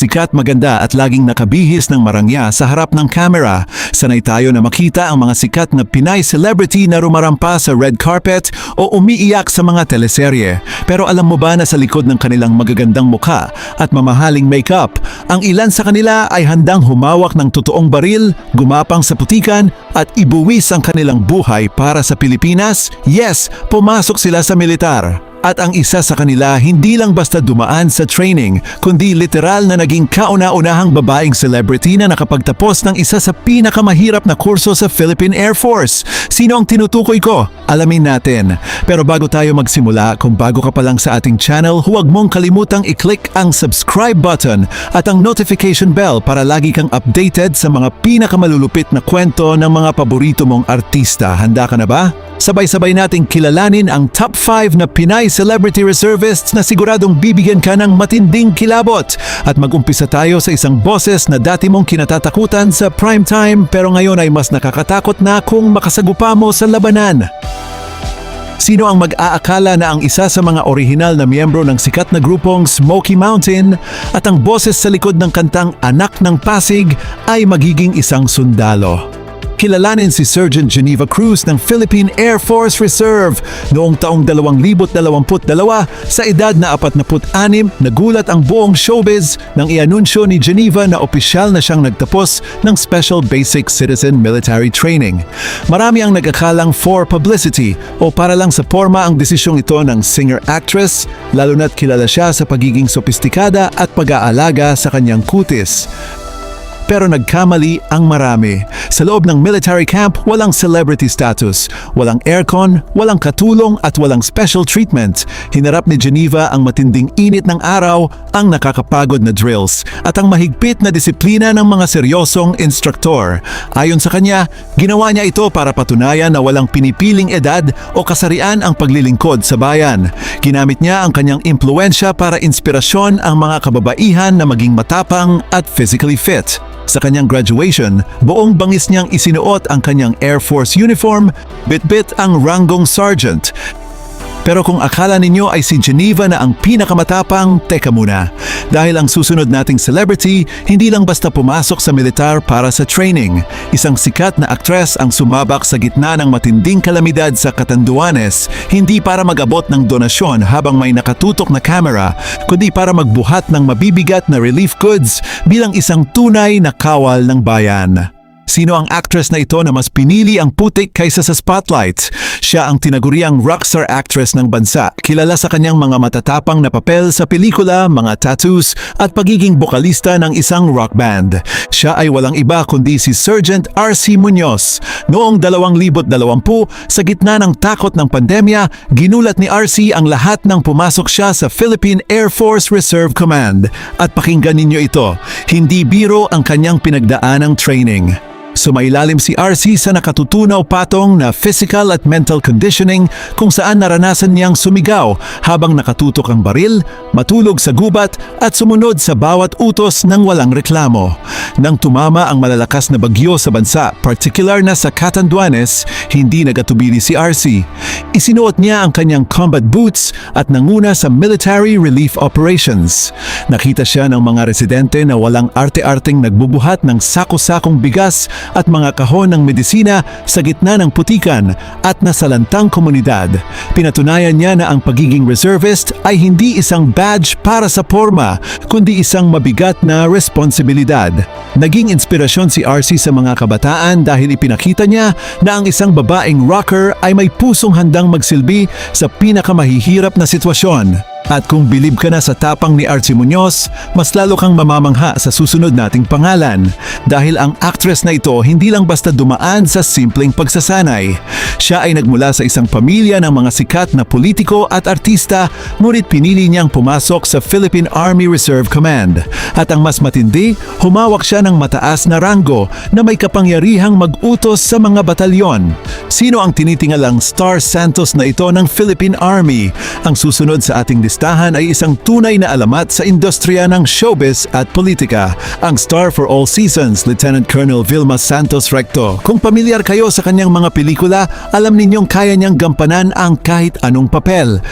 Sikat, maganda at laging nakabihis ng marangya sa harap ng camera. Sanay tayo na makita ang mga sikat na Pinay celebrity na rumarampa sa red carpet o umiiyak sa mga teleserye. Pero alam mo ba na sa likod ng kanilang magagandang mukha at mamahaling makeup, ang ilan sa kanila ay handang humawak ng totoong baril, gumapang sa putikan at ibuwis ang kanilang buhay para sa Pilipinas? Yes, pumasok sila sa militar. At ang isa sa kanila hindi lang basta dumaan sa training, kundi literal na naging kauna-unahang babaeng celebrity na nakapagtapos ng isa sa pinakamahirap na kurso sa Philippine Air Force. Sino ang tinutukoy ko? Alamin natin. Pero bago tayo magsimula, kung bago ka pa lang sa ating channel, huwag mong kalimutang i-click ang subscribe button at ang notification bell para lagi kang updated sa mga pinakamalulupit na kwento ng mga paborito mong artista. Handa ka na ba? Sabay-sabay nating kilalanin ang top 5 na Pinay celebrity reservists na siguradong bibigyan ka ng matinding kilabot. At mag-umpisa tayo sa isang boses na dati mong kinatatakutan sa primetime pero ngayon ay mas nakakatakot na kung makasagupa mo sa labanan. Sino ang mag-aakala na ang isa sa mga orihinal na miyembro ng sikat na grupong Smoky Mountain at ang boses sa likod ng kantang Anak ng Pasig ay magiging isang sundalo? Kilalanin si Sergeant Geneva Cruz ng Philippine Air Force Reserve. Noong taong 2022, sa edad na 46, nagulat ang buong showbiz nang ianunsyo ni Geneva na opisyal na siyang nagtapos ng Special Basic Citizen Military Training. Marami ang nag-akalang for publicity o para lang sa forma ang desisyong ito ng singer-actress, lalo na't kilala siya sa pagiging sopistikada at pag-aalaga sa kanyang kutis. Pero nagkamali ang marami. Sa loob ng military camp, walang celebrity status, walang aircon, walang katulong at walang special treatment. Hinarap ni Geneva ang matinding init ng araw, ang nakakapagod na drills, at ang mahigpit na disiplina ng mga seryosong instruktor. Ayon sa kanya, ginawa niya ito para patunayan na walang pinipiling edad o kasarian ang paglilingkod sa bayan. Ginamit niya ang kanyang impluensya para inspirasyon ang mga kababaihan na maging matapang at physically fit. Sa kanyang graduation, buong bangis niyang isinuot ang kanyang Air Force uniform, bit-bit ang ranggong sergeant. Pero kung akala ninyo ay si Geneva na ang pinakamatapang, teka muna. Dahil ang susunod nating celebrity, hindi lang basta pumasok sa militar para sa training. Isang sikat na aktres ang sumabak sa gitna ng matinding kalamidad sa Catanduanes, hindi para mag-abot ng donasyon habang may nakatutok na camera, kundi para magbuhat ng mabibigat na relief goods bilang isang tunay na kawal ng bayan. Sino ang actress na ito na mas pinili ang putik kaysa sa spotlight? Siya ang tinaguriang rockstar actress ng bansa, kilala sa kanyang mga matatapang na papel sa pelikula, mga tattoos at pagiging bokalista ng isang rock band. Siya ay walang iba kundi si Sergeant R.C. Munoz. Noong 2020, sa gitna ng takot ng pandemya, ginulat ni R.C. ang lahat ng pumasok siya sa Philippine Air Force Reserve Command. At pakinggan ninyo ito, hindi biro ang kanyang pinagdaanang training. Sumailalim si RC sa nakatutunaw patong na physical at mental conditioning kung saan naranasan niyang sumigaw habang nakatutok ang baril, matulog sa gubat at sumunod sa bawat utos ng walang reklamo. Nang tumama ang malalakas na bagyo sa bansa, particular na sa Catanduanes, hindi nagatubili si RC. Isinuot niya ang kanyang combat boots at nanguna sa military relief operations. Nakita siya ng mga residente na walang arte-arteng nagbubuhat ng sako-sakong bigas at mga kahon ng medisina sa gitna ng putikan at nasalantang komunidad. Pinatunayan niya na ang pagiging reservist ay hindi isang badge para sa porma, kundi isang mabigat na responsibilidad. Naging inspirasyon si RC sa mga kabataan dahil ipinakita niya na ang isang babaeng rocker ay may pusong handang magsilbi sa pinakamahihirap na sitwasyon. At kung bilib ka na sa tapang ni Archie Munoz, mas lalo kang mamamangha sa susunod nating pangalan. Dahil ang actress na ito hindi lang basta dumaan sa simpleng pagsasanay. Siya ay nagmula sa isang pamilya ng mga sikat na politiko at artista, ngunit pinili niyang pumasok sa Philippine Army Reserve Command. At ang mas matindi, humawak siya ng mataas na ranggo na may kapangyarihang mag-utos sa mga batalyon. Sino ang tinitingalang Star Santos na ito ng Philippine Army? Ang susunod sa ating listahan ay isang tunay na alamat sa industriya ng showbiz at politika, ang star for all seasons, Lieutenant Colonel Vilma Santos Recto. Kung pamilyar kayo sa kanyang mga pelikula, alam ninyong kaya niyang gampanan ang kahit anong papel.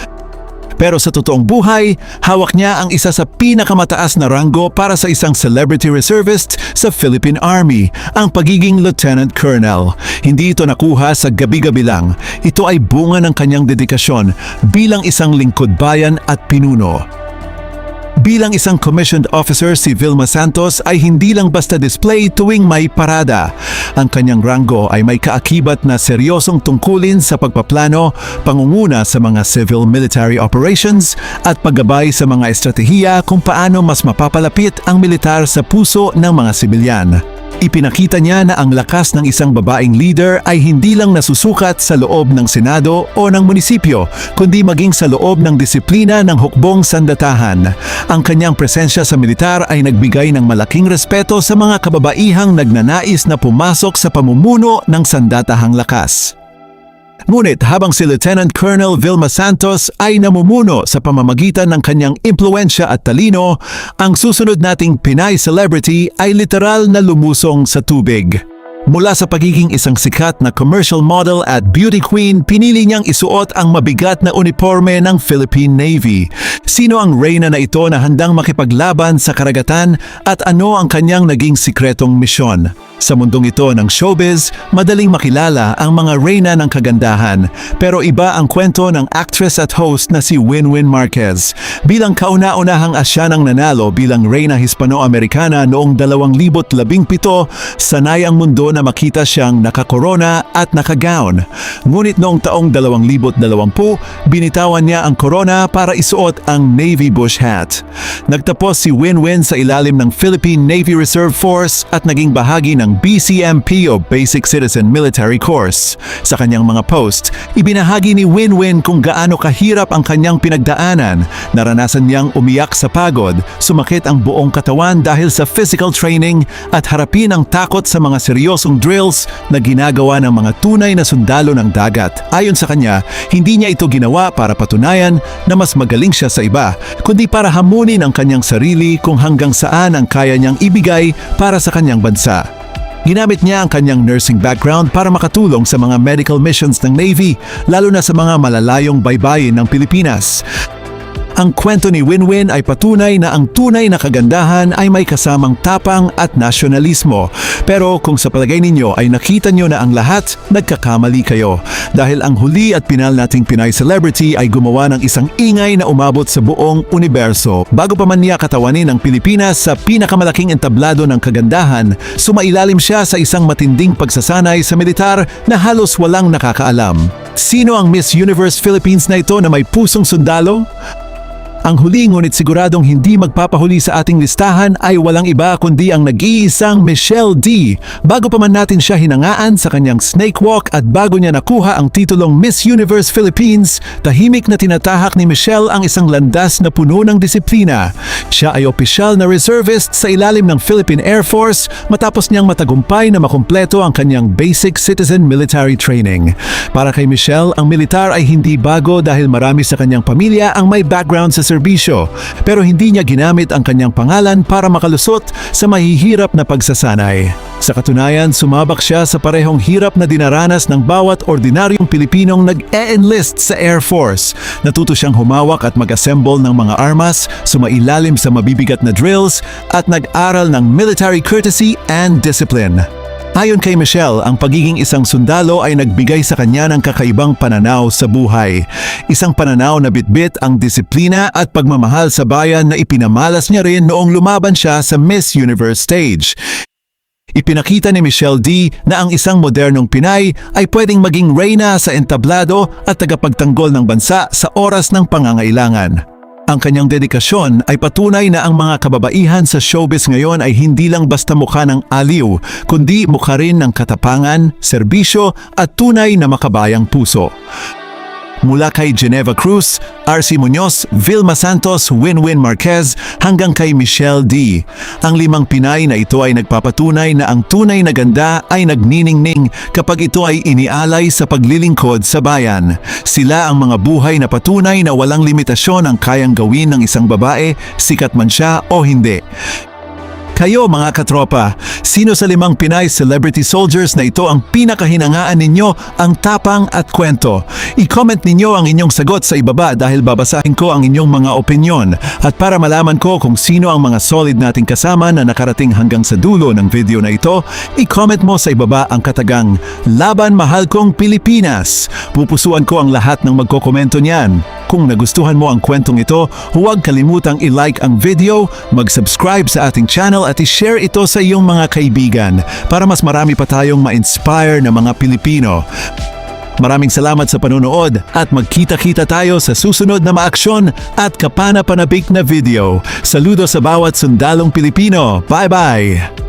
Pero sa totoong buhay, hawak niya ang isa sa pinakamataas na ranggo para sa isang celebrity reservist sa Philippine Army, ang pagiging Lieutenant Colonel. Hindi ito nakuha sa gabi-gabi lang. Ito ay bunga ng kanyang dedikasyon bilang isang lingkod bayan at pinuno. Bilang isang commissioned officer, si Vilma Santos ay hindi lang basta display tuwing may parada. Ang kanyang ranggo ay may kaakibat na seryosong tungkulin sa pagpaplano, pangunguna sa mga civil-military operations at paggabay sa mga estratehiya kung paano mas mapapalapit ang militar sa puso ng mga sibilyan. Ipinakita niya na ang lakas ng isang babaeng leader ay hindi lang nasusukat sa loob ng Senado o ng munisipyo, kundi maging sa loob ng disiplina ng hukbong sandatahan. Ang kanyang presensya sa militar ay nagbigay ng malaking respeto sa mga kababaihang nagnanais na pumasok sa pamumuno ng sandatahang lakas. Ngunit habang si Lieutenant Colonel Vilma Santos ay namumuno sa pamamagitan ng kanyang impluensya at talino, ang susunod nating Pinay celebrity ay literal na lumusong sa tubig. Mula sa pagiging isang sikat na commercial model at beauty queen, pinili niyang isuot ang mabigat na uniforme ng Philippine Navy. Sino ang reyna na ito na handang makipaglaban sa karagatan at ano ang kanyang naging sikretong misyon? Sa mundong ito ng showbiz, madaling makilala ang mga reyna ng kagandahan, pero iba ang kwento ng actress at host na si Winwin Marquez. Bilang kauna-unahang Asyanang nanalo bilang reyna Hispano-Americana noong 2017, sanay ang mundo na makita siyang nakakorona at nakagown. Ngunit noong taong 2020, binitawan niya ang korona para isuot ang Navy bush hat. Nagtapos si Winwin sa ilalim ng Philippine Navy Reserve Force at naging bahagi ng BCMP o Basic Citizen Military Course. Sa kanyang mga posts, ibinahagi ni Winwin kung gaano kahirap ang kanyang pinagdaanan. Naranasan niyang umiyak sa pagod, sumakit ang buong katawan dahil sa physical training at harapin ang takot sa mga seryosong drills na ginagawa ng mga tunay na sundalo ng dagat. Ayon sa kanya, hindi niya ito ginawa para patunayan na mas magaling siya sa iba, kundi para hamunin ang kanyang sarili kung hanggang saan ang kaya niyang ibigay para sa kanyang bansa. Ginamit niya ang kanyang nursing background para makatulong sa mga medical missions ng Navy, lalo na sa mga malalayong baybayin ng Pilipinas. Ang kwento ni Winwin ay patunay na ang tunay na kagandahan ay may kasamang tapang at nasyonalismo. Pero kung sa palagay ninyo ay nakita nyo na ang lahat, nagkakamali kayo. Dahil ang huli at pinal nating Pinay celebrity ay gumawa ng isang ingay na umabot sa buong universo. Bago pa man niya katawanin ang Pilipinas sa pinakamalaking entablado ng kagandahan, sumailalim siya sa isang matinding pagsasanay sa militar na halos walang nakakaalam. Sino ang Miss Universe Philippines na ito na may pusong sundalo? Ang huli ngunit siguradong hindi magpapahuli sa ating listahan ay walang iba kundi ang nag-iisang Michelle D. Bago pa man natin siya hinangaan sa kanyang snake walk at bago niya nakuha ang titulong Miss Universe Philippines, tahimik na tinatahak ni Michelle ang isang landas na puno ng disiplina. Siya ay opisyal na reservist sa ilalim ng Philippine Air Force matapos niyang matagumpay na makumpleto ang kanyang Basic Citizen Military Training. Para kay Michelle, ang militar ay hindi bago dahil marami sa kanyang pamilya ang may background sa serbisyo, pero hindi niya ginamit ang kanyang pangalan para makalusot sa mahihirap na pagsasanay. Sa katunayan, sumabak siya sa parehong hirap na dinaranas ng bawat ordinaryong Pilipinong nag-e-enlist sa Air Force. Natuto siyang humawak at mag-assemble ng mga armas, sumailalim sa mabibigat na drills, at nag-aral ng military courtesy and discipline. Ayon kay Michelle, ang pagiging isang sundalo ay nagbigay sa kanya ng kakaibang pananaw sa buhay. Isang pananaw na bitbit ang disiplina at pagmamahal sa bayan na ipinamalas niya rin noong lumaban siya sa Miss Universe stage. Ipinakita ni Michelle D. na ang isang modernong Pinay ay pwedeng maging reyna sa entablado at tagapagtanggol ng bansa sa oras ng pangangailangan. Ang kanyang dedikasyon ay patunay na ang mga kababaihan sa showbiz ngayon ay hindi lang basta mukha ng aliw, kundi mukha rin ng katapangan, serbisyo at tunay na makabayang puso. Mula kay Geneva Cruz, RC Muñoz, Vilma Santos, Winwin Marquez hanggang kay Michelle D. Ang 5 Pinay na ito ay nagpapatunay na ang tunay na ganda ay nagniningning kapag ito ay inialay sa paglilingkod sa bayan. Sila ang mga buhay na patunay na walang limitasyon ang kayang gawin ng isang babae, sikat man siya o hindi. Kayo mga katropa, sino sa 5 Pinay celebrity soldiers na ito ang pinakahinangaan ninyo ang tapang at kwento? I-comment ninyo ang inyong sagot sa ibaba dahil babasahin ko ang inyong mga opinyon. At para malaman ko kung sino ang mga solid nating kasama na nakarating hanggang sa dulo ng video na ito, i-comment mo sa ibaba ang katagang Laban Mahal Kong Pilipinas. Pupusuan ko ang lahat ng magkokomento niyan. Kung nagustuhan mo ang kwentong ito, huwag kalimutang i-like ang video, mag-subscribe sa ating channel at i-share ito sa iyong mga kaibigan para mas marami pa tayong ma-inspire na mga Pilipino. Maraming salamat sa panonood at magkita-kita tayo sa susunod na maaksyon at kapana-panabik na video. Saludo sa bawat sundalong Pilipino. Bye-bye!